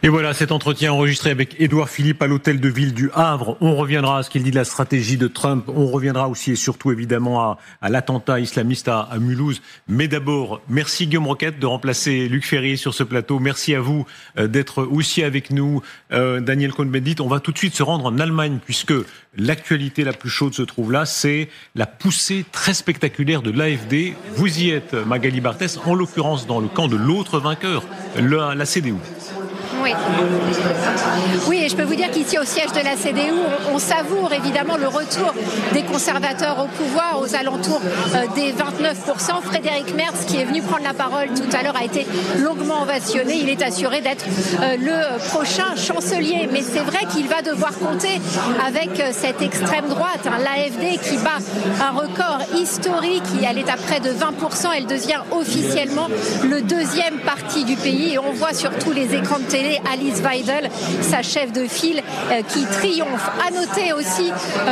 Et voilà, cet entretien enregistré avec Édouard Philippe à l'hôtel de ville du Havre. On reviendra à ce qu'il dit de la stratégie de Trump. On reviendra aussi et surtout évidemment à l'attentat islamiste à Mulhouse. Mais d'abord, merci Guillaume Roquette de remplacer Luc Ferry sur ce plateau. Merci à vous d'être aussi avec nous, Daniel Cohn-Bendit. On va tout de suite se rendre en Allemagne puisque l'actualité la plus chaude se trouve là. C'est la poussée très spectaculaire de l'AfD. Vous y êtes, Magali Barthès, en l'occurrence dans le camp de l'autre vainqueur, la CDU. Oui, et je peux vous dire qu'ici au siège de la CDU, on savoure évidemment le retour des conservateurs au pouvoir aux alentours des 29%. Frédéric Merz, qui est venu prendre la parole tout à l'heure, a été longuement ovationné. Il est assuré d'être le prochain chancelier. Mais c'est vrai qu'il va devoir compter avec cette extrême droite, l'AfD, qui bat un record historique. Elle est à près de 20%. Elle devient officiellement le deuxième parti du pays. Et on voit sur tous les écrans de télé Alice Weidel, sa chef de file, qui triomphe. À noter aussi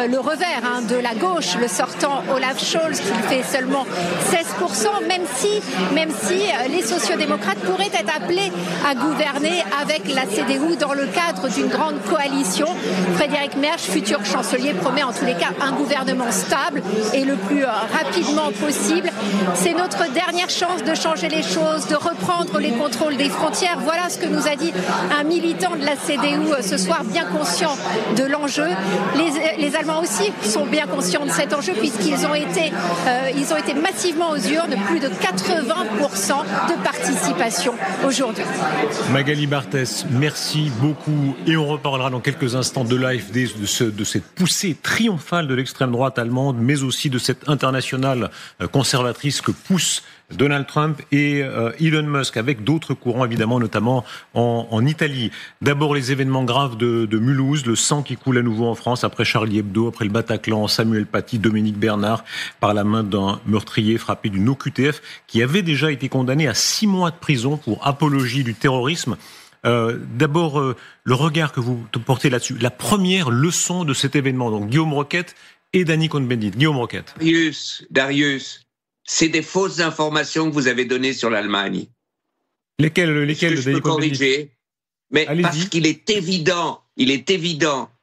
le revers de la gauche, le sortant Olaf Scholz, qui fait seulement 16%, même si les sociodémocrates pourraient être appelés à gouverner avec la CDU dans le cadre d'une grande coalition. Frédéric Merz, futur chancelier, promet en tous les cas un gouvernement stable et le plus rapidement possible. C'est notre dernière chance de changer les choses, de reprendre les contrôles des frontières. Voilà ce que nous a dit un militant de la CDU ce soir, bien conscient de l'enjeu. Les Allemands aussi sont bien conscients de cet enjeu puisqu'ils ont été massivement aux urnes, plus de 80% de participation aujourd'hui. Magali Barthès, merci beaucoup et on reparlera dans quelques instants de l'AfD, de cette poussée triomphale de l'extrême droite allemande, mais aussi de cette internationale conservatrice que pousse Donald Trump et Elon Musk, avec d'autres courants évidemment, notamment en Italie. D'abord les événements graves de Mulhouse, le sang qui coule à nouveau en France après Charlie Hebdo, après le Bataclan, Samuel Paty, Dominique Bernard, par la main d'un meurtrier frappé d'une OQTF qui avait déjà été condamné à 6 mois de prison pour apologie du terrorisme. D'abord, le regard que vous portez là-dessus, la première leçon de cet événement. Donc Guillaume Roquette et Dany Cohn-Bendit. Guillaume Roquette. Darius, c'est des fausses informations que vous avez données sur l'Allemagne. Lesquelles, je peux corriger, mais allez-y. Parce qu'il est évident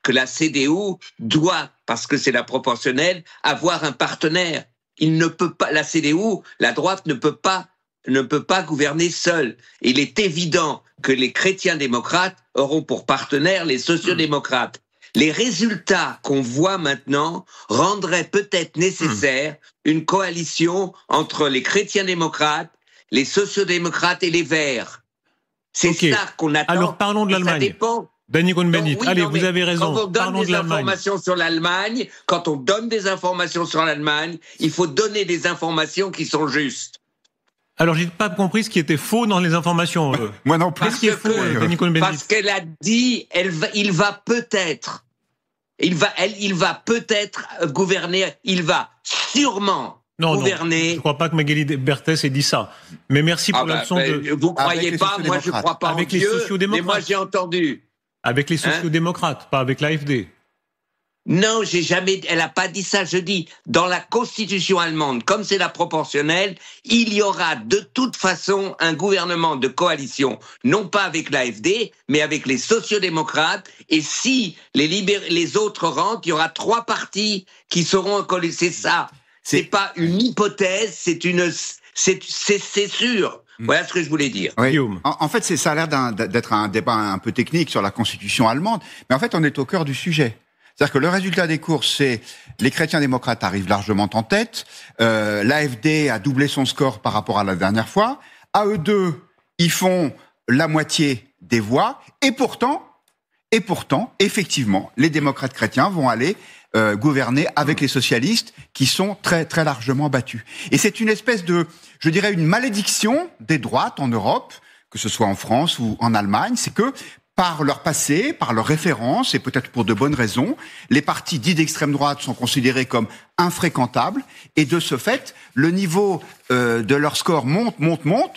que la CDU doit, parce que c'est la proportionnelle, avoir un partenaire. Il ne peut pas, la CDU, la droite ne peut pas gouverner seule. Il est évident que les chrétiens démocrates auront pour partenaire les sociodémocrates. Les résultats qu'on voit maintenant rendraient peut-être nécessaire une coalition entre les chrétiens démocrates, les sociodémocrates et les Verts. C'est ça qu'on attend. Alors parlons de l'Allemagne. Ça dépend. Dany Cohn-Bendit, allez, vous avez raison. Quand on donne des informations sur l'Allemagne, il faut donner des informations qui sont justes. Alors, j'ai pas compris ce qui était faux dans les informations. Moi non plus. Qu'est-ce qui est faux, Dany Cohn-Bendit ? Parce qu'elle a dit, il va peut-être gouverner, il va sûrement gouverner. Non, je crois pas que Magali Barthès ait dit ça. Mais merci pour la leçon de... Vous croyez pas, moi je crois pas avec en Dieu, mais moi sociodémocrates. j'ai entendu. Avec les sociodémocrates, pas avec l'AfD. Non, elle n'a pas dit ça, je dis, dans la constitution allemande, comme c'est la proportionnelle, il y aura de toute façon un gouvernement de coalition, non pas avec l'AfD, mais avec les sociodémocrates, et si les autres rentrent, il y aura 3 partis qui seront en coalition. C'est ça. C'est pas une hypothèse, c'est sûr. Voilà ce que je voulais dire. Oui. En fait, ça a l'air d'être un débat un peu technique sur la constitution allemande, mais en fait, on est au cœur du sujet. C'est-à-dire que le résultat des courses, c'est les chrétiens démocrates arrivent largement en tête, l'AfD a doublé son score par rapport à la dernière fois, à eux deux, ils font la moitié des voix, et pourtant, effectivement, les démocrates chrétiens vont aller gouverner avec les socialistes qui sont très, très largement battus. Et c'est une espèce de, je dirais, une malédiction des droites en Europe, que ce soit en France ou en Allemagne, c'est que par leur passé, par leur référence, et peut-être pour de bonnes raisons, les partis dits d'extrême droite sont considérés comme infréquentables, et de ce fait, le niveau de leur score monte,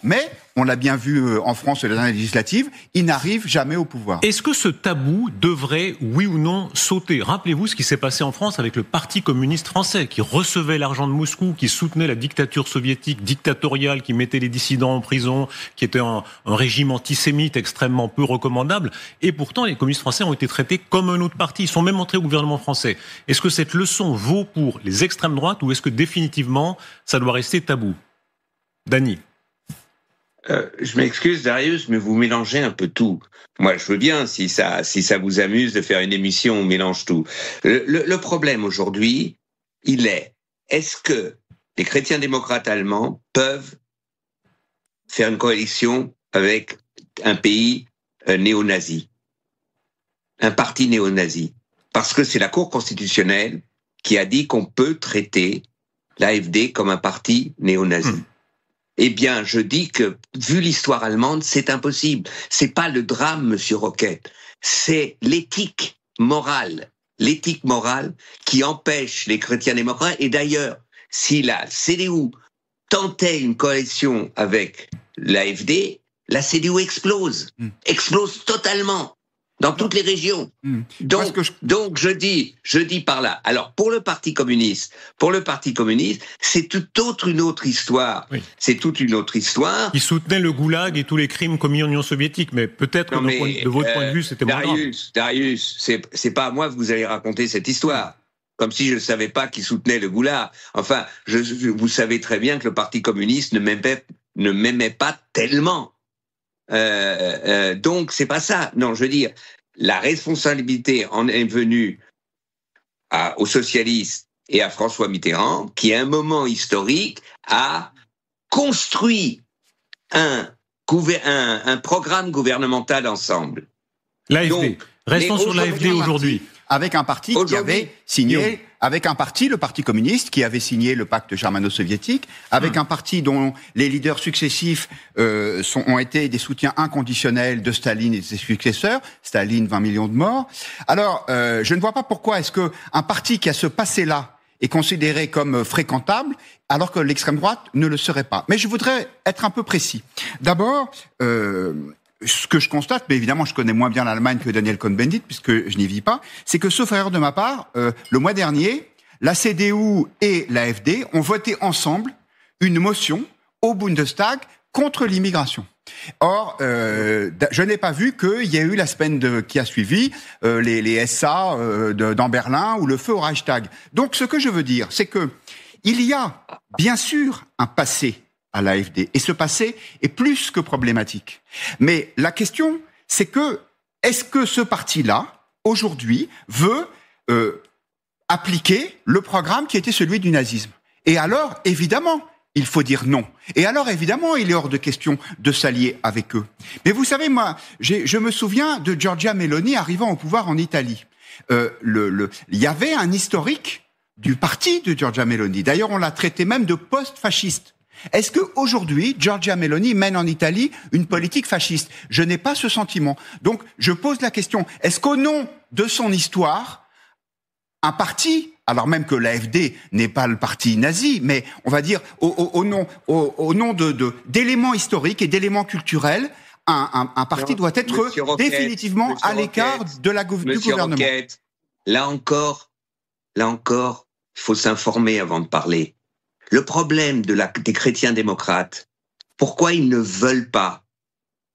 mais, on l'a bien vu en France et les dernières législatives, ils n'arrivent jamais au pouvoir. Est-ce que ce tabou devrait, oui ou non, sauter ? Rappelez-vous ce qui s'est passé en France avec le Parti communiste français, qui recevait l'argent de Moscou, qui soutenait la dictature soviétique dictatoriale, qui mettait les dissidents en prison, qui était un régime antisémite extrêmement peu recommandable. Et pourtant, les communistes français ont été traités comme un autre parti. Ils sont même entrés au gouvernement français. Est-ce que cette leçon vaut pour les extrêmes droites ou est-ce que définitivement, ça doit rester tabou ? Dany. Je m'excuse, Darius, mais vous mélangez un peu tout. Moi, je veux bien, si ça vous amuse de faire une émission où on mélange tout. Le problème aujourd'hui, est-ce que les chrétiens démocrates allemands peuvent faire une coalition avec un pays néo-nazi, un parti néo-nazi? Parce que c'est la Cour constitutionnelle qui a dit qu'on peut traiter l'AfD comme un parti néo-nazi. Eh bien, je dis que, vu l'histoire allemande, c'est impossible. C'est pas le drame, Monsieur Roquette. C'est l'éthique morale qui empêche les chrétiens démocrates. Et d'ailleurs, si la CDU tentait une coalition avec l'AfD, la CDU explose totalement. Dans toutes les régions. Donc je dis par là. Alors, pour le Parti communiste, c'est une autre histoire. Oui. C'est toute une autre histoire. Ils soutenaient le goulag et tous les crimes commis en Union soviétique, mais peut-être que de votre point de vue, c'était moins grave. Darius, c'est pas à moi que vous allez raconter cette histoire. Comme si je ne savais pas qu'ils soutenaient le goulag. Enfin, vous savez très bien que le Parti communiste ne m'aimait pas tellement. Donc c'est pas ça. Non, je veux dire, la responsabilité en est venue aux socialistes et à François Mitterrand, qui à un moment historique a construit un programme gouvernemental ensemble. L'AfD. Restons sur l'AfD aujourd'hui. Avec un parti qui avait signé, le Parti communiste qui avait signé le pacte germano-soviétique, avec un parti dont les leaders successifs ont été des soutiens inconditionnels de Staline et de ses successeurs. Staline, 20 millions de morts. Alors, je ne vois pas pourquoi est-ce que un parti qui a ce passé-là est considéré comme fréquentable, alors que l'extrême droite ne le serait pas. Mais je voudrais être un peu précis. D'abord, ce que je constate, mais évidemment je connais moins bien l'Allemagne que Daniel Cohn-Bendit, puisque je n'y vis pas, c'est que, sauf erreur de ma part, le mois dernier, la CDU et l'AfD ont voté ensemble une motion au Bundestag contre l'immigration. Or, je n'ai pas vu qu'il y a eu la semaine qui a suivi les SA dans Berlin ou le feu au Reichstag. Donc ce que je veux dire, c'est que il y a bien sûr un passé à l'AfD. Et ce passé est plus que problématique. Mais la question, c'est que, est-ce que ce parti-là, aujourd'hui, veut appliquer le programme qui était celui du nazisme? Et alors, évidemment, il faut dire non. Et alors, évidemment, il est hors de question de s'allier avec eux. Mais vous savez, moi, je me souviens de Giorgia Meloni arrivant au pouvoir en Italie. Il y avait un historique du parti de Giorgia Meloni. D'ailleurs, on l'a traité même de post-fasciste. Est-ce qu'aujourd'hui, Giorgia Meloni mène en Italie une politique fasciste? Je n'ai pas ce sentiment. Donc, je pose la question, est-ce qu'au nom de son histoire, un parti, alors même que l'AfD n'est pas le parti nazi, mais on va dire au nom d'éléments historiques et d'éléments culturels, un parti doit être définitivement à l'écart du gouvernement. Roquette, là encore, il faut s'informer avant de parler. Le problème des chrétiens démocrates, pourquoi ils ne veulent pas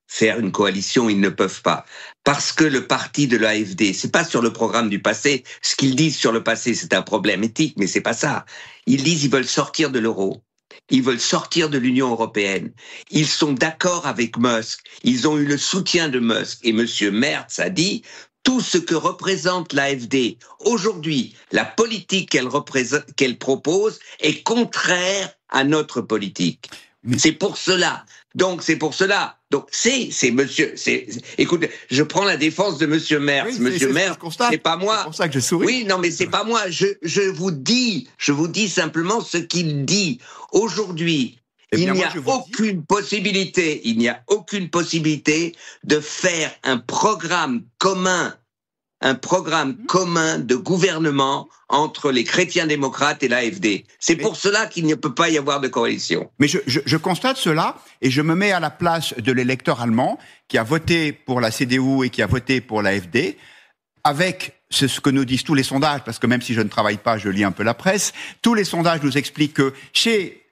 faire une coalition, ils ne peuvent pas. Parce que le parti de l'AfD, c'est pas sur le programme du passé. Ce qu'ils disent sur le passé, c'est un problème éthique, mais c'est pas ça. Ils disent qu'ils veulent sortir de l'euro. Ils veulent sortir de l'Union européenne. Ils sont d'accord avec Musk. Ils ont eu le soutien de Musk. Et Monsieur Merz a dit, tout ce que représente l'AfD aujourd'hui, la politique qu'elle propose est contraire à notre politique. C'est pour cela. Donc, écoutez, je prends la défense de Monsieur Merz. Oui, Monsieur Merz, c'est pas moi. C'est pour ça que je souris. Oui, non, mais c'est pas moi. Je vous dis simplement ce qu'il dit. Aujourd'hui, il n'y a aucune possibilité de faire un programme commun un programme commun de gouvernement entre les chrétiens démocrates et l'AfD. C'est pour cela qu'il ne peut pas y avoir de coalition. Mais je constate cela et je me mets à la place de l'électeur allemand qui a voté pour la CDU et qui a voté pour l'AfD, avec ce que nous disent tous les sondages, parce que même si je ne travaille pas, je lis un peu la presse, tous les sondages nous expliquent que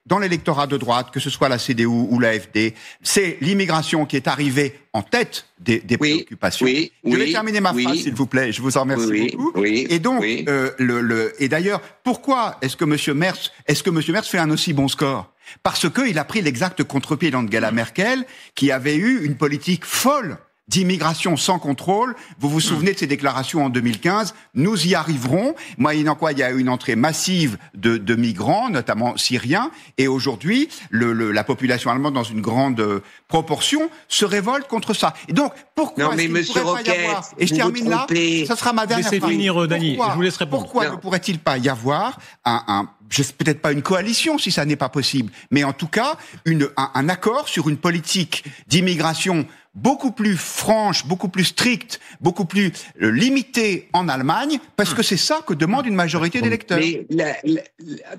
dans l'électorat de droite, que ce soit la CDU ou l'AfD, c'est l'immigration qui est arrivée en tête des préoccupations. Je vais terminer ma phrase, s'il vous plaît. Je vous en remercie beaucoup. Et donc, et d'ailleurs, pourquoi est-ce que M. Merz fait un aussi bon score ? Parce qu'il a pris l'exact contre-pied d'Angela Merkel, qui avait eu une politique folle d'immigration sans contrôle. Vous vous souvenez de ses déclarations en 2015 ? Nous y arriverons. Moyennant quoi, il y a eu une entrée massive de migrants, notamment syriens. Et aujourd'hui, la population allemande, dans une grande proportion, se révolte contre ça. Et donc, pourquoi est-ce qu'il ne pourrait pas y avoir... Et je termine là, ça sera ma dernière phrase. Laissez finir, Dany, je vous laisse répondre. Pourquoi ne pourrait-il pas y avoir peut-être pas une coalition si ça n'est pas possible, mais en tout cas, un accord sur une politique d'immigration beaucoup plus franche, beaucoup plus stricte, beaucoup plus limitée en Allemagne, parce que c'est ça que demande une majorité d'électeurs.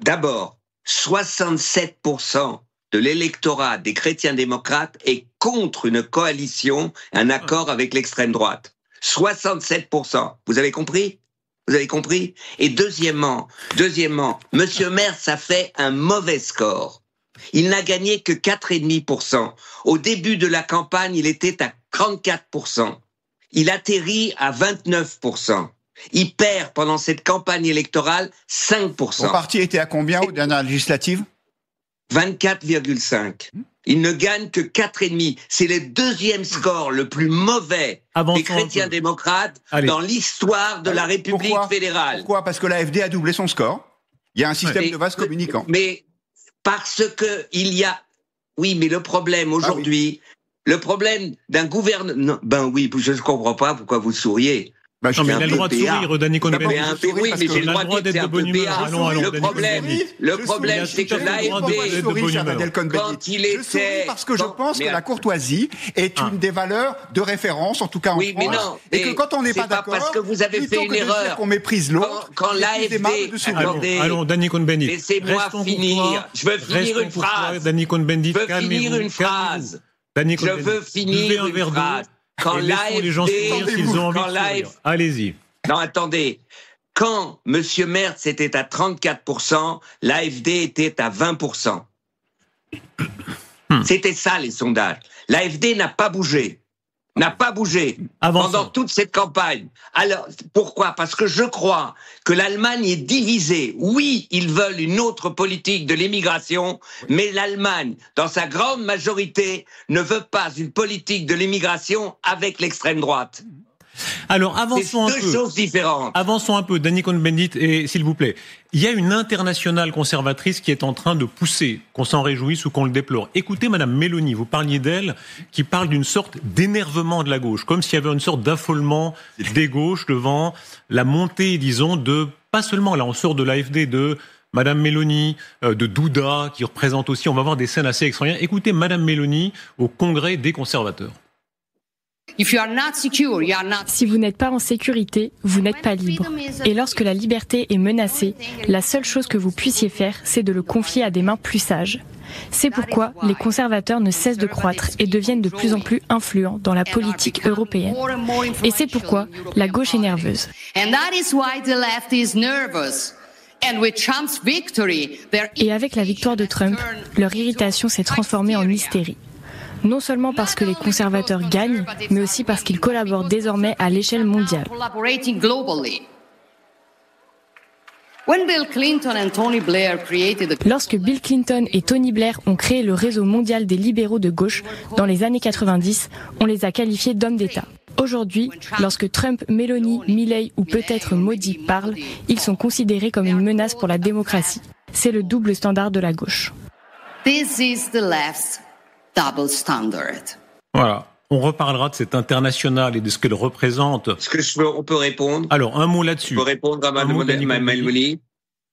D'abord, 67% de l'électorat des chrétiens démocrates est contre une coalition, un accord avec l'extrême droite. 67%. Vous avez compris ? Vous avez compris ? Et deuxièmement, M. Merz a fait un mauvais score. Il n'a gagné que 4,5%. Au début de la campagne, il était à 34%. Il atterrit à 29%. Il perd pendant cette campagne électorale 5%. Son parti était à combien aux dernières législatives ? 24,5%. Il ne gagne que 4,5%. C'est le deuxième score le plus mauvais des chrétiens démocrates dans l'histoire de la République fédérale. Pourquoi ? Parce que l'AfD a doublé son score. Il y a un système de vases communicants. Mais parce que il y a... Oui, mais le problème aujourd'hui, le problème d'un gouvernement... je ne comprends pas pourquoi vous souriez. Non, mais il a le droit de sourire, Dany Cohn-Bendit. Oui, mais j'ai le droit d'être un peu béat. Le problème, c'est que l'AfD, quand il était... Je souris parce que je pense que la courtoisie est une des valeurs de référence, en tout cas en France, et que quand on n'est pas d'accord, parce que vous avez fait une erreur, qu'on méprise l'autre, quand l'AfD... Allons, Dany Cohn-Bendit. Laissez-moi finir. Je veux finir une phrase. Dany Cohn-Bendit, calmez-vous. Je veux finir une phrase. Quand l'AfD... Allez-y. Non, attendez. Quand M. Merz était à 34%, l'AfD était à 20%. C'était ça, les sondages. L'AfD n'a pas bougé. Pendant toute cette campagne. Alors, pourquoi ? Parce que je crois que l'Allemagne est divisée. Oui, ils veulent une autre politique de l'immigration, mais l'Allemagne, dans sa grande majorité, ne veut pas une politique de l'immigration avec l'extrême droite. Alors, avançons un peu. C'est deux choses différentes. Avançons un peu, Dany Cohn-Bendit, et s'il vous plaît. Il y a une internationale conservatrice qui est en train de pousser, qu'on s'en réjouisse ou qu'on le déplore. Écoutez, Madame Meloni, vous parliez d'elle, qui parle d'une sorte d'énervement de la gauche, comme s'il y avait une sorte d'affolement des gauches devant la montée, disons, de, pas seulement, là on sort de l'AfD, de Madame Meloni, de Douda, qui représente aussi, on va voir des scènes assez extraordinaires. Écoutez Madame Meloni au congrès des conservateurs. Si vous n'êtes pas en sécurité, vous n'êtes pas libre. Et lorsque la liberté est menacée, la seule chose que vous puissiez faire, c'est de le confier à des mains plus sages. C'est pourquoi les conservateurs ne cessent de croître et deviennent de plus en plus influents dans la politique européenne. Et c'est pourquoi la gauche est nerveuse. Et avec la victoire de Trump, leur irritation s'est transformée en hystérie. Non seulement parce que les conservateurs gagnent, mais aussi parce qu'ils collaborent désormais à l'échelle mondiale. Lorsque Bill Clinton et Tony Blair ont créé le réseau mondial des libéraux de gauche dans les années 90, on les a qualifiés d'hommes d'État. Aujourd'hui, lorsque Trump, Meloni, Milley ou peut-être Modi parlent, ils sont considérés comme une menace pour la démocratie. C'est le double standard de la gauche. This is the left's double standard. Voilà. On reparlera de cette internationale et de ce qu'elle représente. Est-ce que on peut répondre ? Alors, un mot là-dessus. On peut répondre à Mme Meloni ?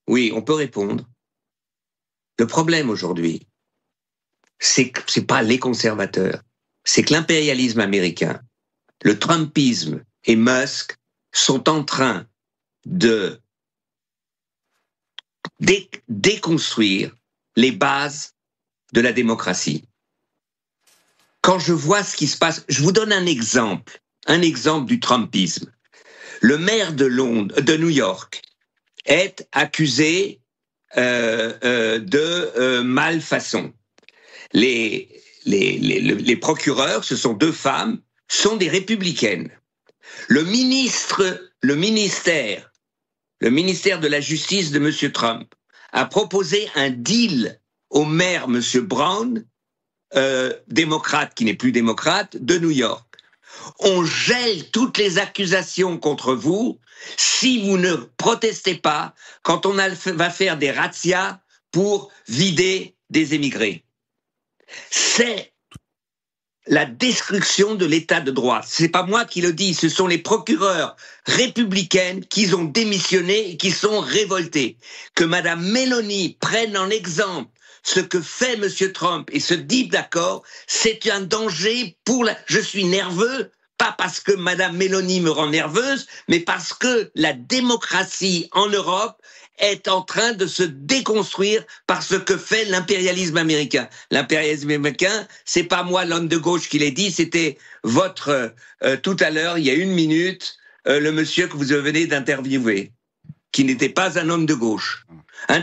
Oui, on peut répondre. Le problème aujourd'hui, c'est pas les conservateurs. C'est que l'impérialisme américain, le Trumpisme et Musk sont en train de déconstruire les bases de la démocratie. Quand je vois ce qui se passe, je vous donne un exemple du Trumpisme. Le maire de New York, est accusé de malfaçon. Les procureurs, ce sont 2 femmes, sont des républicaines. Le ministère de la Justice de M. Trump a proposé un deal au maire M. Brown, démocrate qui n'est plus démocrate, de New York. On gèle toutes les accusations contre vous si vous ne protestez pas quand on va faire des razzias pour vider des émigrés. C'est la destruction de l'état de droit. C'est pas moi qui le dis, ce sont les procureurs républicaines qui ont démissionné et qui sont révoltés. Que Madame Meloni prenne en exemple ce que fait M. Trump et se dit d'accord, c'est un danger pour Je suis nerveux, pas parce que Madame Meloni me rend nerveuse, mais parce que la démocratie en Europe est en train de se déconstruire par ce que fait l'impérialisme américain. L'impérialisme américain, c'est pas moi, l'homme de gauche, qui l'ai dit, c'était votre, tout à l'heure, il y a 1 minute, le monsieur que vous venez d'interviewer, qui n'était pas un homme de gauche.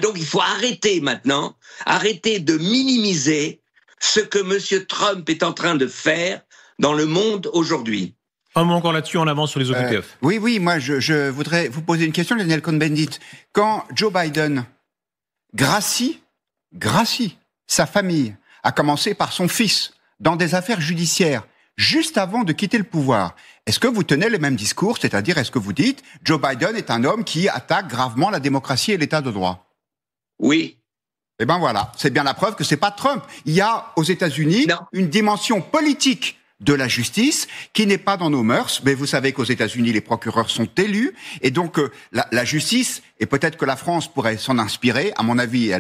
Donc il faut arrêter maintenant, arrêter de minimiser ce que monsieur Trump est en train de faire dans le monde aujourd'hui. Un mot encore là-dessus, en avance sur les OQTF. Oui, moi je voudrais vous poser une question, Daniel Cohn-Bendit. Quand Joe Biden gracie sa famille, à commencer par son fils, dans des affaires judiciaires, juste avant de quitter le pouvoir, est-ce que vous tenez le même discours, c'est-à-dire est-ce que vous dites Joe Biden est un homme qui attaque gravement la démocratie et l'état de droit? Oui. Eh ben voilà, c'est bien la preuve que c'est pas Trump. Il y a aux États-Unis une dimension politique de la justice qui n'est pas dans nos mœurs, mais vous savez qu'aux États-Unis les procureurs sont élus et donc la justice, et peut-être que la France pourrait s'en inspirer, à mon avis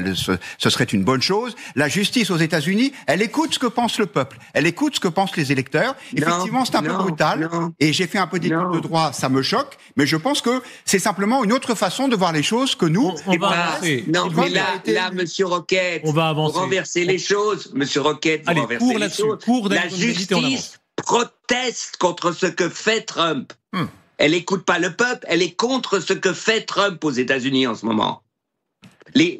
ce serait une bonne chose, la justice aux États-Unis, elle écoute ce que pense le peuple, elle écoute ce que pensent les électeurs. Effectivement c'est un peu brutal et j'ai fait un peu d'études de droit, ça me choque, mais je pense que c'est simplement une autre façon de voir les choses que nous. On va avancer. Non, mais là, Monsieur Roquette, on va avancer. Pour renverser les choses, Monsieur Roquette, pour renverser les choses, la justice proteste contre ce que fait Trump. Elle n'écoute pas le peuple, elle est contre ce que fait Trump aux États-Unis en ce moment.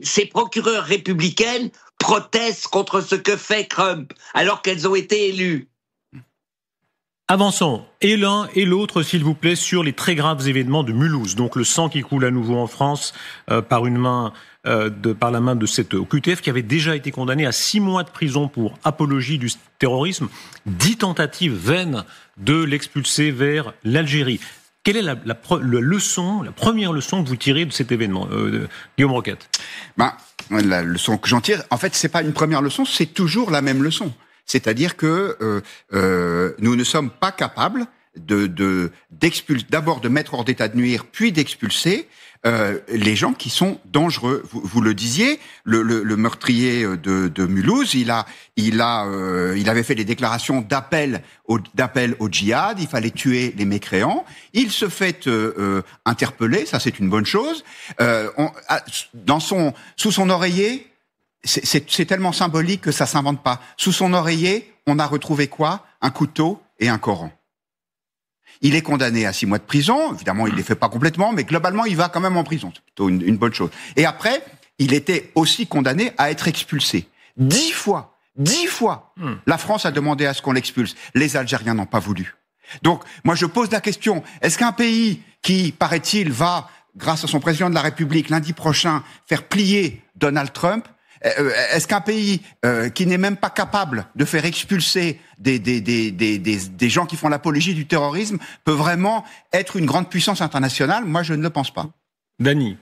Ces procureurs républicaines protestent contre ce que fait Trump, alors qu'elles ont été élues. Avançons, et l'un et l'autre, s'il vous plaît, sur les très graves événements de Mulhouse. Donc le sang qui coule à nouveau en France par la main de cette OQTF qui avait déjà été condamné à 6 mois de prison pour apologie du terrorisme, 10 tentatives vaines de l'expulser vers l'Algérie. Quelle est la première leçon que vous tirez de cet événement, Guillaume Roquette? La leçon que j'en tire, en fait, c'est pas une première leçon, c'est toujours la même leçon. C'est-à-dire que nous ne sommes pas capables d'abord de mettre hors d'état de nuire, puis d'expulser les gens qui sont dangereux. Vous le disiez, le meurtrier de Mulhouse, il avait fait des déclarations d'appel au djihad. Il fallait tuer les mécréants. Il se fait interpeller, ça c'est une bonne chose. Sous son oreiller. C'est tellement symbolique que ça s'invente pas. Sous son oreiller, on a retrouvé quoi? Un couteau et un Coran. Il est condamné à 6 mois de prison. Évidemment, il les fait pas complètement, mais globalement, il va quand même en prison. C'est plutôt une bonne chose. Et après, il était aussi condamné à être expulsé. 10 fois. 10 fois. La France a demandé à ce qu'on l'expulse. Les Algériens n'ont pas voulu. Donc, moi, je pose la question. Est-ce qu'un pays qui, paraît-il, va, grâce à son président de la République, lundi prochain, faire plier Donald Trump, est-ce qu'un pays qui n'est même pas capable de faire expulser des gens qui font l'apologie du terrorisme peut vraiment être une grande puissance internationale? Moi, je ne le pense pas. Dany.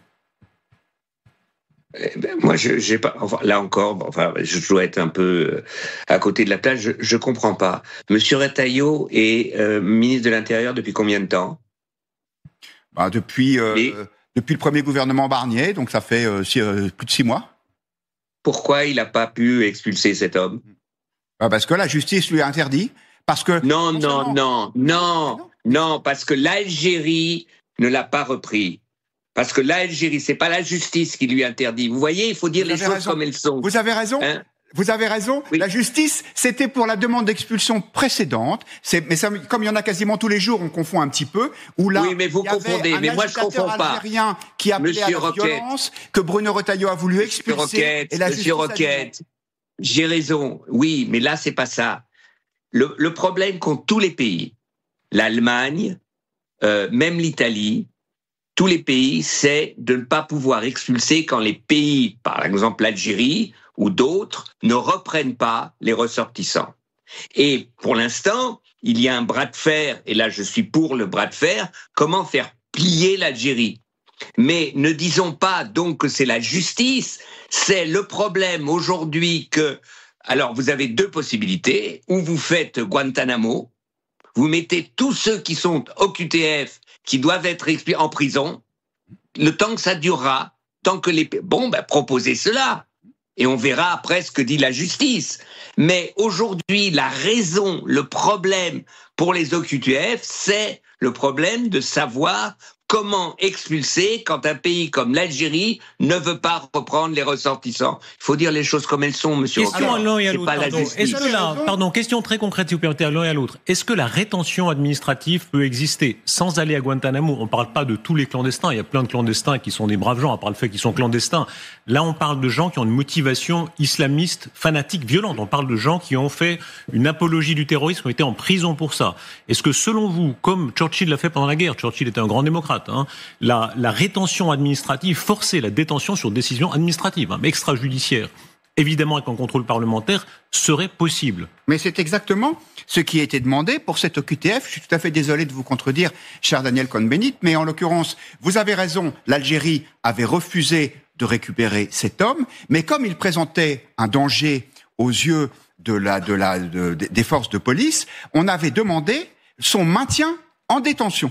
Moi, j'ai pas. Enfin, là encore, je dois être un peu à côté de la plage. Je comprends pas. Monsieur Retailleau est ministre de l'Intérieur depuis combien de temps? Depuis le premier gouvernement Barnier, donc ça fait plus de 6 mois. Pourquoi il n'a pas pu expulser cet homme? Parce que la justice lui a interdit. Parce que non, parce que l'Algérie ne l'a pas repris. Parce que l'Algérie, c'est pas la justice qui lui interdit. Vous voyez, il faut dire les choses comme elles sont. Vous avez raison. Vous avez raison. Oui. La justice, c'était pour la demande d'expulsion précédente. Mais ça, comme il y en a quasiment tous les jours, on confond un petit peu. Où là, oui, mais vous confondez. Mais moi, je confonds pas. Algérien qui appelait à la violence, que Bruno Retailleau a voulu expulser. Monsieur Roquette, j'ai raison. Oui, mais là, c'est pas ça. Le problème qu'ont tous les pays, l'Allemagne, même l'Italie, tous les pays, c'est de ne pas pouvoir expulser quand les pays, par exemple l'Algérie ou d'autres, ne reprennent pas les ressortissants. Et pour l'instant, il y a un bras de fer, et là je suis pour le bras de fer, comment faire plier l'Algérie. Mais ne disons pas donc que c'est la justice, c'est le problème aujourd'hui que... Alors vous avez deux possibilités, ou vous faites Guantanamo, vous mettez tous ceux qui sont au QTF, qui doivent être en prison, le temps que ça durera, tant que les... proposez cela. Et on verra après ce que dit la justice. Mais aujourd'hui, la raison, le problème pour les OQTF, c'est le problème de savoir comment expulser quand un pays comme l'Algérie ne veut pas reprendre les ressortissants. Il faut dire les choses comme elles sont, monsieur. Question à l'un et à l'autre. Question très concrète, si vous permettez, à l'un et à l'autre. Est-ce que la rétention administrative peut exister sans aller à Guantanamo ? On ne parle pas de tous les clandestins. Il y a plein de clandestins qui sont des braves gens, à part le fait qu'ils sont clandestins. Là, on parle de gens qui ont une motivation islamiste, fanatique, violente. On parle de gens qui ont fait une apologie du terrorisme, qui ont été en prison pour ça. Est-ce que, selon vous, comme Churchill l'a fait pendant la guerre, Churchill était un grand démocrate, la rétention administrative, forcer la détention sur décision administrative, mais extrajudiciaire, évidemment avec un contrôle parlementaire, serait possible. Mais c'est exactement ce qui a été demandé pour cette OQTF. Je suis tout à fait désolé de vous contredire, cher Daniel Cohn-Bendit, mais en l'occurrence, vous avez raison, l'Algérie avait refusé de récupérer cet homme, mais comme il présentait un danger aux yeux des forces de police, on avait demandé son maintien en détention.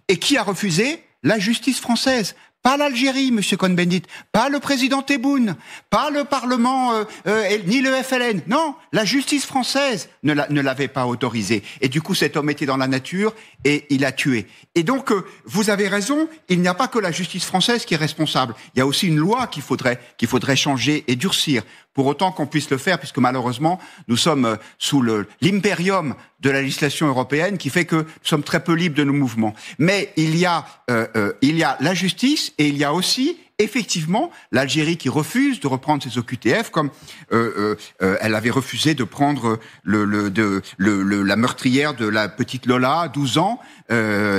Et qui a refusé ? La justice française. Pas l'Algérie, monsieur Cohn-Bendit, pas le président Tebboune, pas le Parlement, ni le FLN. Non, la justice française ne l'avait pas autorisé. Et du coup, cet homme était dans la nature et il a tué. Et donc, vous avez raison, il n'y a pas que la justice française qui est responsable. Il y a aussi une loi qu'il faudrait changer et durcir. Pour autant qu'on puisse le faire, puisque malheureusement, nous sommes sous l'impérium de la législation européenne qui fait que nous sommes très peu libres de nos mouvements. Mais il y a la justice et il y a aussi effectivement l'Algérie qui refuse de reprendre ses OQTF, comme elle avait refusé de prendre la meurtrière de la petite Lola, 12 ans.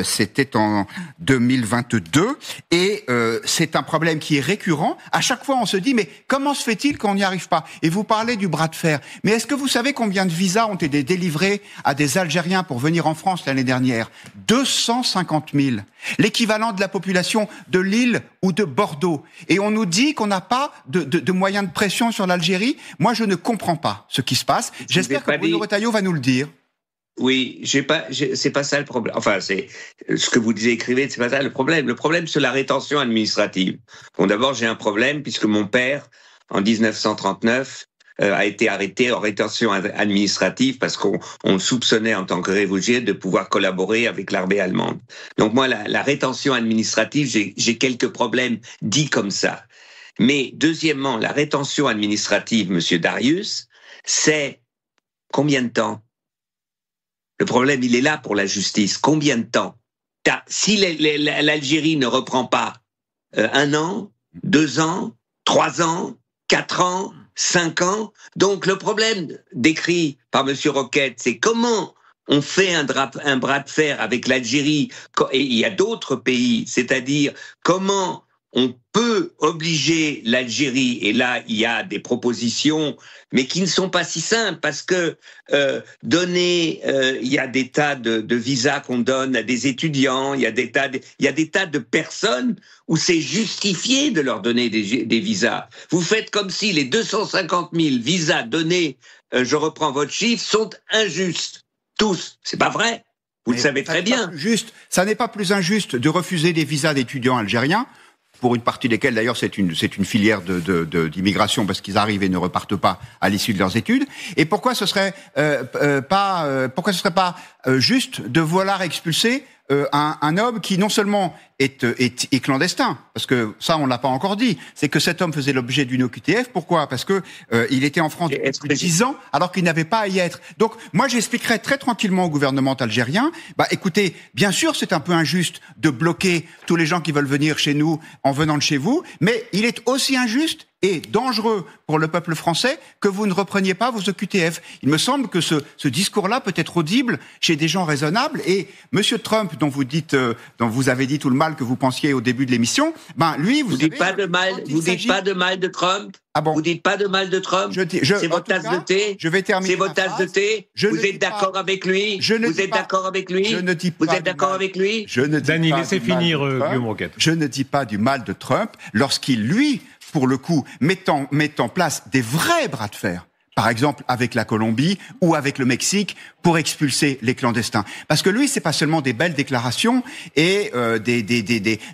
C'était en 2022 et c'est un problème qui est récurrent. À chaque fois, on se dit mais comment se fait-il qu'on n'y arrive pas ? Et vous parlez du bras de fer. Mais est-ce que vous savez combien de visas ont été délivrés à des Algériens pour venir en France l'année dernière ? 250 000. L'équivalent de la population de Lille ou de Bordeaux. Et on nous dit qu'on n'a pas de moyens de pression sur l'Algérie. Moi, je ne comprends pas ce qui se passe. J'espère que Bruno Retailleau va nous le dire. Oui, c'est pas ça le problème. Enfin, c'est ce que vous écrivez, c'est pas ça le problème. Le problème, c'est la rétention administrative. Bon, d'abord, j'ai un problème puisque mon père, en 1939, a été arrêté en rétention administrative parce qu'on le soupçonnait en tant que réfugié de pouvoir collaborer avec l'armée allemande. Donc moi, la rétention administrative, j'ai quelques problèmes dits comme ça. Mais deuxièmement, la rétention administrative, monsieur Darius, c'est combien de temps ? Le problème, il est là pour la justice. Combien de temps ? Si l'Algérie ne reprend pas 1 an, 2 ans, 3 ans, 4 ans, 5 ans. Donc le problème décrit par M. Roquette, c'est comment on fait un bras de fer avec l'Algérie, et il y a d'autres pays, c'est-à-dire comment on peut obliger l'Algérie, et là il y a des propositions, mais qui ne sont pas si simples, parce que il y a des tas de visas qu'on donne à des étudiants, il y a des tas de personnes où c'est justifié de leur donner des visas. Vous faites comme si les 250 000 visas donnés, je reprends votre chiffre, sont injustes. Tous. C'est pas vrai. Vous le savez très bien. Ça n'est pas plus injuste de refuser des visas d'étudiants algériens, pour une partie desquels d'ailleurs c'est une filière d'immigration parce qu'ils arrivent et ne repartent pas à l'issue de leurs études. Et pourquoi ce serait pas juste de vouloir expulser un homme qui non seulement est clandestin, parce que ça on l'a pas encore dit, c'est que cet homme faisait l'objet d'une OQTF. Pourquoi ? Parce que il était en France depuis plus de 10 ans, alors qu'il n'avait pas à y être. Donc moi j'expliquerai très tranquillement au gouvernement algérien, écoutez, bien sûr c'est un peu injuste de bloquer tous les gens qui veulent venir chez nous en venant de chez vous, mais il est aussi injuste et dangereux pour le peuple français que vous ne repreniez pas vos OQTF. Il me semble que ce discours-là peut être audible chez des gens raisonnables. Et Monsieur Trump, dont vous avez dit tout le mal que vous pensiez au début de l'émission, lui, vous dites pas de mal. Vous dites pas de mal de Trump. Ah bon ? Vous dites pas de mal de Trump. C'est votre tasse de thé. Je vais terminer. C'est votre tasse de thé. Vous êtes d'accord avec lui. Vous êtes d'accord avec lui. Je ne dis pas. Vous êtes d'accord avec lui. Je ne dis Dany, pas. laissez finir Guillaume Roquette. Je ne dis pas du mal de Trump lorsqu'il, lui, pour le coup, met en place des vrais bras de fer, par exemple avec la Colombie ou avec le Mexique, pour expulser les clandestins. Parce que lui, c'est pas seulement des belles déclarations et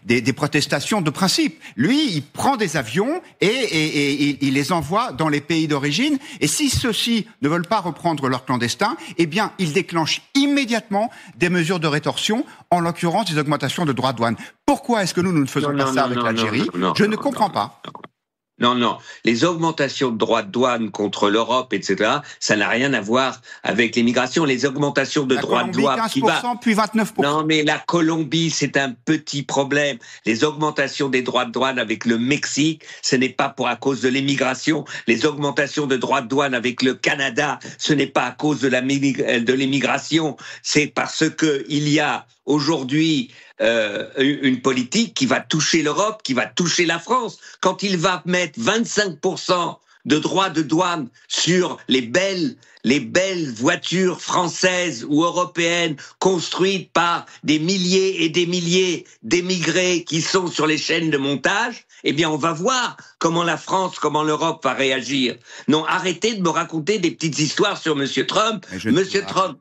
des protestations de principe. Lui, il prend des avions et il les envoie dans les pays d'origine. Et si ceux-ci ne veulent pas reprendre leurs clandestins, eh bien, il déclenche immédiatement des mesures de rétorsion, en l'occurrence des augmentations de droits de douane. Pourquoi est-ce que nous ne faisons pas ça avec l'Algérie ? Je ne comprends pas. Non. Les augmentations de droits de douane contre l'Europe, etc., ça n'a rien à voir avec l'immigration. Les augmentations de droits de douane 15%, puis 29%. Non, mais la Colombie, c'est un petit problème. Les augmentations des droits de douane avec le Mexique, ce n'est pas à cause de l'immigration. Les augmentations de droits de douane avec le Canada, ce n'est pas à cause de l'immigration. C'est parce que il y a aujourd'hui une politique qui va toucher l'Europe, qui va toucher la France. Quand il va mettre 25% de droits de douane sur les belles voitures françaises ou européennes construites par des milliers et des milliers d'émigrés qui sont sur les chaînes de montage, eh bien on va voir comment la France, comment l'Europe va réagir. Non, arrêtez de me raconter des petites histoires sur Monsieur Trump. Monsieur Trump...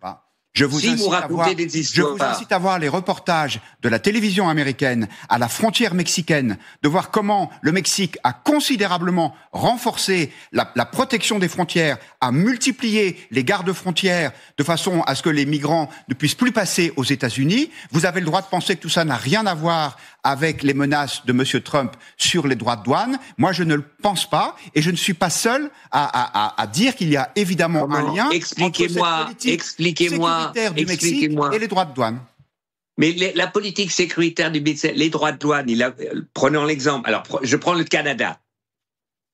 Je vous incite à voir les reportages de la télévision américaine à la frontière mexicaine, de voir comment le Mexique a considérablement renforcé la protection des frontières, a multiplié les gardes-frontières de façon à ce que les migrants ne puissent plus passer aux États-Unis. Vous avez le droit de penser que tout ça n'a rien à voir avec les menaces de Monsieur Trump sur les droits de douane. Moi, je ne le pense pas, et je ne suis pas seul à dire qu'il y a évidemment un lien entre cette politique sécuritaire du Mexique et les droits de douane. Mais la politique sécuritaire du Mexique, les droits de douane, prenons l'exemple. Alors, je prends le Canada.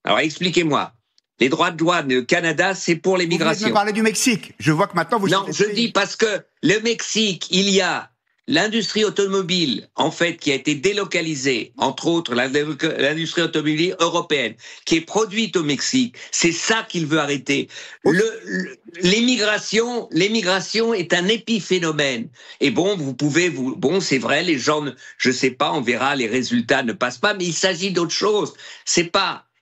Alors, expliquez-moi. Les droits de douane, le Canada, c'est pour les migrations. Vous venez de me parler du Mexique. Je vois que maintenant vous... Non, je dis parce que le Mexique, il y a l'industrie automobile, en fait, qui a été délocalisée, entre autres l'industrie automobile européenne, qui est produite au Mexique. C'est ça qu'il veut arrêter. L'immigration est un épiphénomène. Et bon, c'est vrai, les gens, je sais pas, on verra, les résultats ne passent pas, mais il s'agit d'autre chose.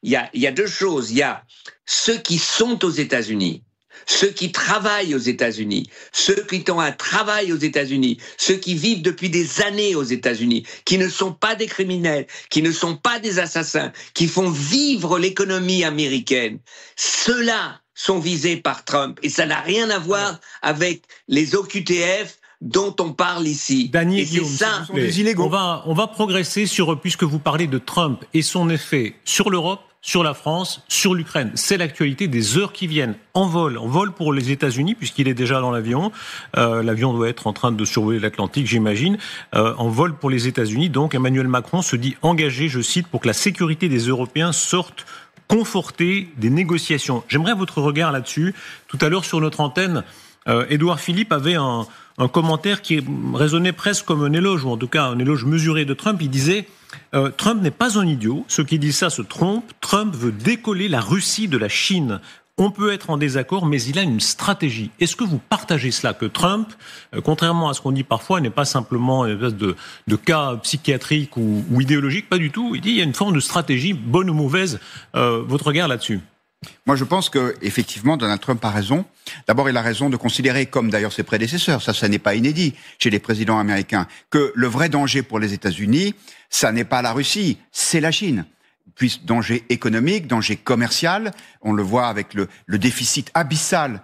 Il y a deux choses. Il y a ceux qui sont aux États-Unis, ceux qui travaillent aux États-Unis, ceux qui ont un travail aux États-Unis, ceux qui vivent depuis des années aux États-Unis, qui ne sont pas des criminels, qui ne sont pas des assassins, qui font vivre l'économie américaine. Ceux-là sont visés par Trump. Et ça n'a rien à voir avec les OQTF dont on parle ici. Dany et Guillaume, on va progresser puisque vous parlez de Trump et son effet sur l'Europe, sur la France, sur l'Ukraine. C'est l'actualité des heures qui viennent. En vol pour les États-Unis, puisqu'il est déjà dans l'avion. L'avion doit être en train de survoler l'Atlantique, j'imagine. En vol pour les États-Unis, donc Emmanuel Macron se dit engagé, je cite, pour que la sécurité des Européens sorte confortée des négociations. J'aimerais votre regard là-dessus. Tout à l'heure, sur notre antenne, Édouard Philippe avait un commentaire qui résonnait presque comme un éloge, ou en tout cas un éloge mesuré de Trump. Il disait Trump n'est pas un idiot, ceux qui disent ça se trompent, Trump veut décoller la Russie de la Chine. On peut être en désaccord, mais il a une stratégie. Est-ce que vous partagez cela, que Trump, contrairement à ce qu'on dit parfois, n'est pas simplement une espèce de cas psychiatrique ou idéologique, pas du tout. Il dit qu'il y a une forme de stratégie, bonne ou mauvaise. Votre regard là-dessus ? Moi, je pense que effectivement, Donald Trump a raison. D'abord, il a raison de considérer, comme d'ailleurs ses prédécesseurs, ça n'est pas inédit chez les présidents américains, que le vrai danger pour les États-Unis, ça n'est pas la Russie, c'est la Chine. Puis danger économique, danger commercial, on le voit avec le déficit abyssal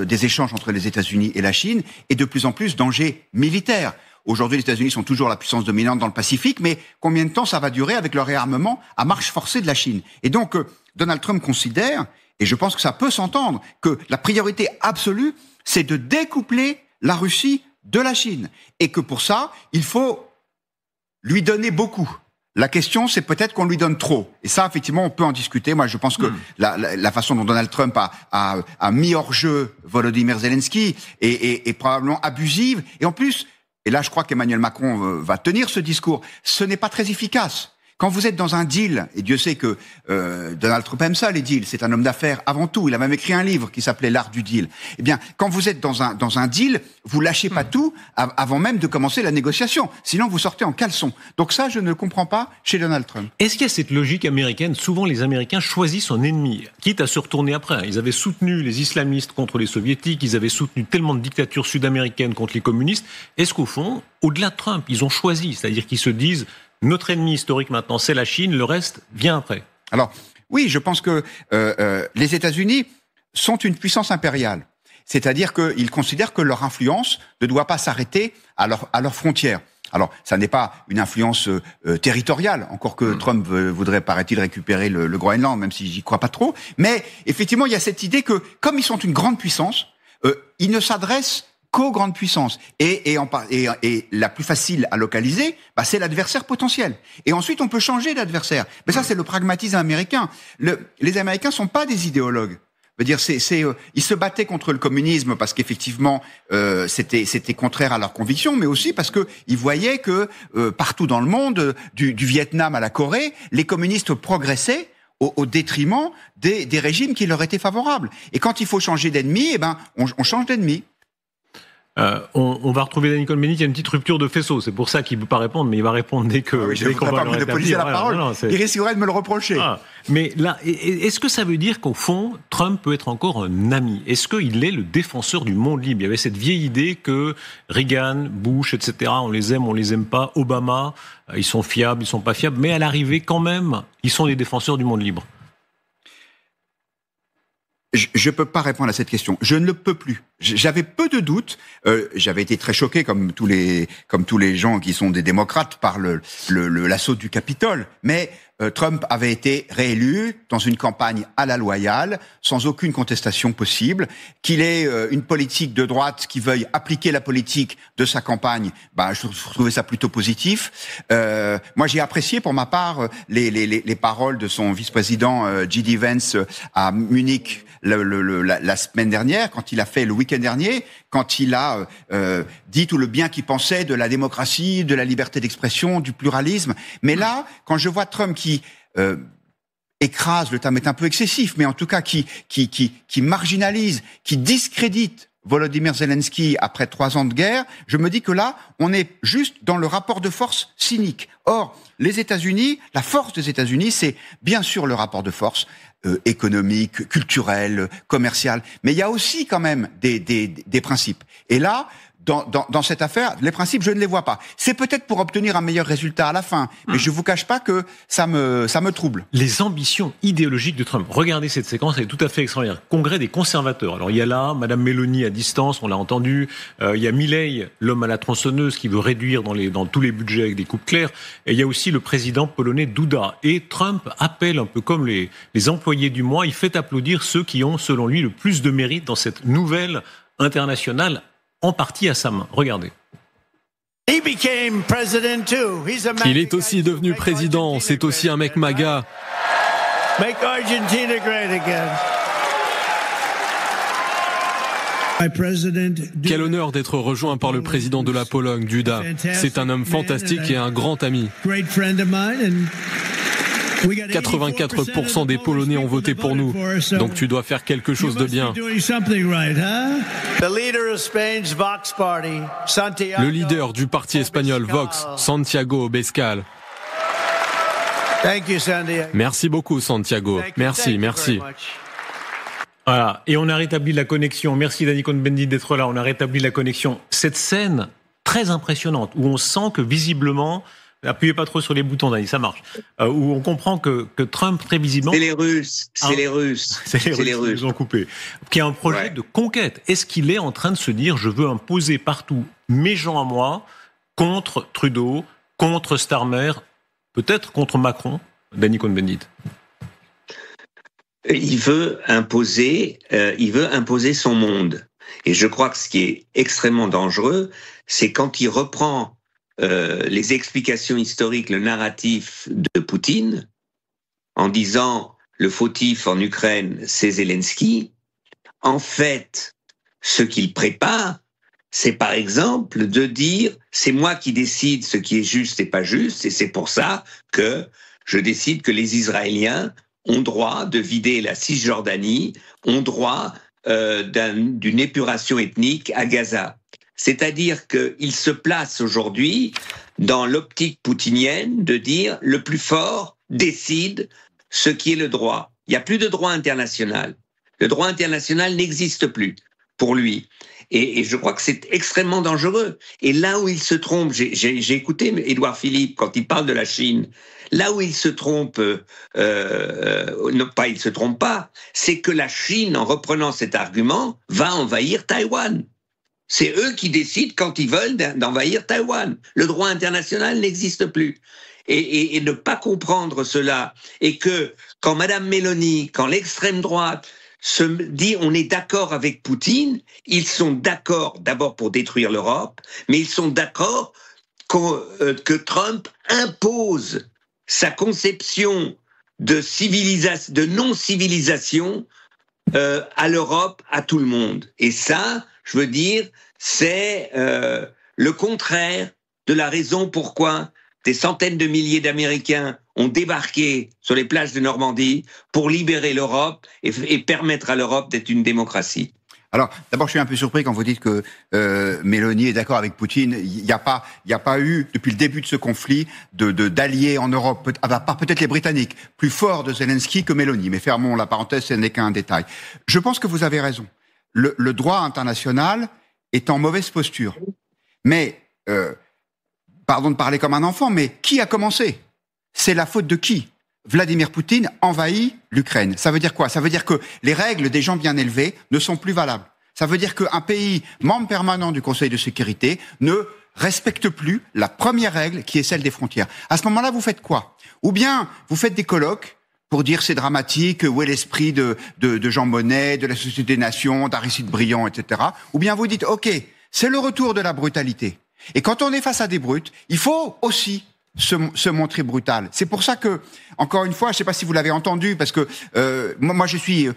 des échanges entre les États-Unis et la Chine, et de plus en plus danger militaire. Aujourd'hui, les États-Unis sont toujours la puissance dominante dans le Pacifique, mais combien de temps ça va durer avec le réarmement à marche forcée de la Chine? Et donc, Donald Trump considère, et je pense que ça peut s'entendre, que la priorité absolue, c'est de découpler la Russie de la Chine. Et que pour ça, il faut lui donner beaucoup. La question, c'est peut-être qu'on lui donne trop. Et ça, effectivement, on peut en discuter. Moi, je pense que la façon dont Donald Trump a mis hors jeu Volodymyr Zelensky est probablement abusive. Et en plus, et là, je crois qu'Emmanuel Macron va tenir ce discours, ce n'est pas très efficace. Quand vous êtes dans un deal, et Dieu sait que Donald Trump aime ça, les deals, c'est un homme d'affaires avant tout, il a même écrit un livre qui s'appelait L'art du deal. Eh bien, quand vous êtes dans un deal, vous lâchez pas tout avant même de commencer la négociation, sinon vous sortez en caleçon. Donc ça, je ne le comprends pas chez Donald Trump. Est-ce qu'il y a cette logique américaine? Souvent, les Américains choisissent son ennemi, quitte à se retourner après. Ils avaient soutenu les islamistes contre les soviétiques, ils avaient soutenu tellement de dictatures sud-américaines contre les communistes. Est-ce qu'au fond, au-delà de Trump, ils ont choisi, c'est-à-dire qu'ils se disent notre ennemi historique maintenant, c'est la Chine, le reste vient après? Alors, oui, je pense que les États-Unis sont une puissance impériale. C'est-à-dire qu'ils considèrent que leur influence ne doit pas s'arrêter à leurs frontières. Alors, ça n'est pas une influence territoriale, encore que Trump voudrait, paraît-il, récupérer le Groenland, même si j'y crois pas trop. Mais effectivement, il y a cette idée que, comme ils sont une grande puissance, ils ne s'adressent qu'aux grandes puissances. Et la plus facile à localiser, c'est l'adversaire potentiel. Et ensuite, on peut changer d'adversaire. Mais ça, c'est le pragmatisme américain. Les Américains sont pas des idéologues. Je veux dire, ils se battaient contre le communisme parce qu'effectivement, c'était contraire à leurs convictions, mais aussi parce que ils voyaient que partout dans le monde, du Vietnam à la Corée, les communistes progressaient au détriment des régimes qui leur étaient favorables. Et quand il faut changer d'ennemi, on change d'ennemi. On va retrouver Danny Cohn-Bendit, il y a une petite rupture de faisceau, c'est pour ça qu'il ne peut pas répondre, mais il va répondre dès qu'on va le rétablir. La parole. Il risquerait de me le reprocher. Mais là, est-ce que ça veut dire qu'au fond, Trump peut être encore un ami? Est-ce qu'il est le défenseur du monde libre? Il y avait cette vieille idée que Reagan, Bush, etc., on les aime pas, Obama, ils sont fiables, ils sont pas fiables, mais à l'arrivée, quand même, ils sont les défenseurs du monde libre. Je peux pas répondre à cette question. Je ne le peux plus. J'avais peu de doutes. J'avais été très choqué, comme tous les gens qui sont des démocrates, par l'assaut du Capitole. Mais Trump avait été réélu dans une campagne à la loyale, sans aucune contestation possible. Qu'il ait une politique de droite qui veuille appliquer la politique de sa campagne, je trouvais ça plutôt positif. Moi, j'ai apprécié pour ma part les paroles de son vice-président J.D. Vance à Munich la semaine dernière, quand il a fait le week-end dernier, quand il a dit tout le bien qu'il pensait de la démocratie, de la liberté d'expression, du pluralisme. Mais là, quand je vois Trump qui écrase, le terme est un peu excessif, mais en tout cas qui marginalise, qui discrédite Volodymyr Zelensky après 3 ans de guerre, je me dis que là, on est juste dans le rapport de force cynique. Or, les États-Unis, la force des États-Unis, c'est bien sûr le rapport de force économique, culturel, commercial, mais il y a aussi quand même des principes. Et là, dans cette affaire, les principes, je ne les vois pas. C'est peut-être pour obtenir un meilleur résultat à la fin, mais je vous cache pas que ça me trouble. Les ambitions idéologiques de Trump. Regardez cette séquence, elle est tout à fait extraordinaire. Congrès des conservateurs. Alors il y a là Madame Meloni à distance, on l'a entendu. Il y a Milei, l'homme à la tronçonneuse, qui veut réduire dans tous les budgets avec des coupes claires. Et il y a aussi le président polonais Duda. Et Trump appelle, un peu comme les employés du mois, il fait applaudir ceux qui ont, selon lui, le plus de mérite dans cette nouvelle internationale, en partie à sa main. Regardez. Il est aussi devenu président, c'est aussi un mec MAGA. Make Argentina great again. Quel honneur d'être rejoint par le président de la Pologne, Duda. C'est un homme fantastique et un grand ami. 84% des Polonais ont voté pour nous, donc tu dois faire quelque chose de bien. Le leader du parti espagnol Vox, Santiago Abascal. Merci beaucoup, Santiago. Merci. Voilà, et on a rétabli la connexion. Merci Danny Cohn-Bendit d'être là. On a rétabli la connexion. Cette scène très impressionnante où on sent que visiblement, appuyez pas trop sur les boutons, Danny, ça marche. Où on comprend que Trump très visiblement. C'est les Russes. Ils ont coupé. Qui a un projet de conquête. Est-ce qu'il est en train de se dire, je veux imposer partout mes gens à moi, contre Trudeau, contre Starmer, peut-être contre Macron, Danny Cohn-Bendit? Il veut imposer son monde. Et je crois que ce qui est extrêmement dangereux, c'est quand il reprend les explications historiques, le narratif de Poutine, en disant le fautif en Ukraine, c'est Zelensky. En fait, ce qu'il prépare, c'est par exemple de dire c'est moi qui décide ce qui est juste et pas juste, et c'est pour ça que je décide que les Israéliens ont droit de vider la Cisjordanie, ont droit d'une épuration ethnique à Gaza. C'est-à-dire qu'il se place aujourd'hui dans l'optique poutinienne de dire le plus fort décide ce qui est le droit. Il n'y a plus de droit international. Le droit international n'existe plus pour lui. Et je crois que c'est extrêmement dangereux. Et là où il se trompe, j'ai écouté Édouard Philippe quand il parle de la Chine, là où il se trompe, il se trompe pas, c'est que la Chine, en reprenant cet argument, va envahir Taïwan. C'est eux qui décident quand ils veulent d'envahir Taïwan. Le droit international n'existe plus. Et ne pas comprendre cela, et que quand Madame Meloni, quand l'extrême droite se dit on est d'accord avec Poutine, ils sont d'accord d'abord pour détruire l'Europe, mais ils sont d'accord que Trump impose sa conception de non-civilisation à l'Europe, à tout le monde. Et ça, je veux dire, c'est le contraire de la raison pourquoi des centaines de milliers d'Américains ont débarqué sur les plages de Normandie pour libérer l'Europe et permettre à l'Europe d'être une démocratie. Alors, d'abord, je suis un peu surpris quand vous dites que Mélanie est d'accord avec Poutine. Il n'y a pas eu, depuis le début de ce conflit, d'alliés en Europe, à part peut-être les Britanniques, plus forts de Zelensky que Mélanie. Mais fermons la parenthèse, ce n'est qu'un détail. Je pense que vous avez raison. Le droit international est en mauvaise posture. Mais, pardon de parler comme un enfant, mais qui a commencé ? C'est la faute de qui ? Vladimir Poutine envahit l'Ukraine. Ça veut dire quoi ? Ça veut dire que les règles des gens bien élevés ne sont plus valables. Ça veut dire qu'un pays membre permanent du Conseil de sécurité ne respecte plus la première règle qui est celle des frontières. À ce moment-là, vous faites quoi ? Ou bien vous faites des colloques pour dire c'est dramatique, où est l'esprit de Jean Monnet, de la Société des Nations, d'Aristide Briand, etc. Ou bien vous dites ok, c'est le retour de la brutalité. Et quand on est face à des brutes, il faut aussi se montrer brutal. C'est pour ça que, encore une fois, je ne sais pas si vous l'avez entendu, parce que moi je suis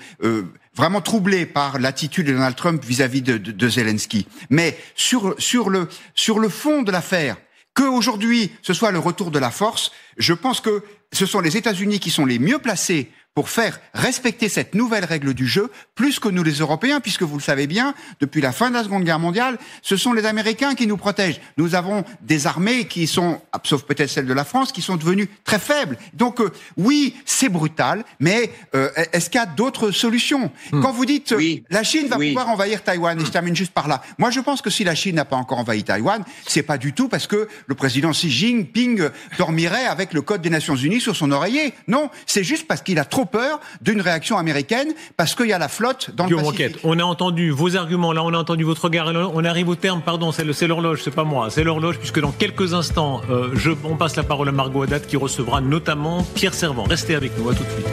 vraiment troublé par l'attitude de Donald Trump vis-à-vis de Zelensky. Mais sur le fond de l'affaire, qu'aujourd'hui ce soit le retour de la force, je pense que ce sont les États-Unis qui sont les mieux placés pour faire respecter cette nouvelle règle du jeu, plus que nous les Européens, puisque vous le savez bien, depuis la fin de la Seconde Guerre mondiale, ce sont les Américains qui nous protègent. Nous avons des armées qui sont, sauf peut-être celle de la France, qui sont devenues très faibles. Donc oui, c'est brutal, mais est-ce qu'il y a d'autres solutions ? Quand vous dites la Chine va pouvoir envahir Taïwan, et je termine juste par là, moi je pense que si la Chine n'a pas encore envahi Taïwan, c'est pas du tout parce que le président Xi Jinping dormirait avec le Code des Nations Unies sur son oreiller. Non, c'est juste parce qu'il a trop peur d'une réaction américaine, parce qu'il y a la flotte dans le Pacifique. On a entendu vos arguments, là on a entendu votre regard, on arrive au terme, pardon, c'est l'horloge, c'est pas moi, c'est l'horloge, puisque dans quelques instants, on passe la parole à Margot Haddad qui recevra notamment Pierre Servan. Restez avec nous, à tout de suite.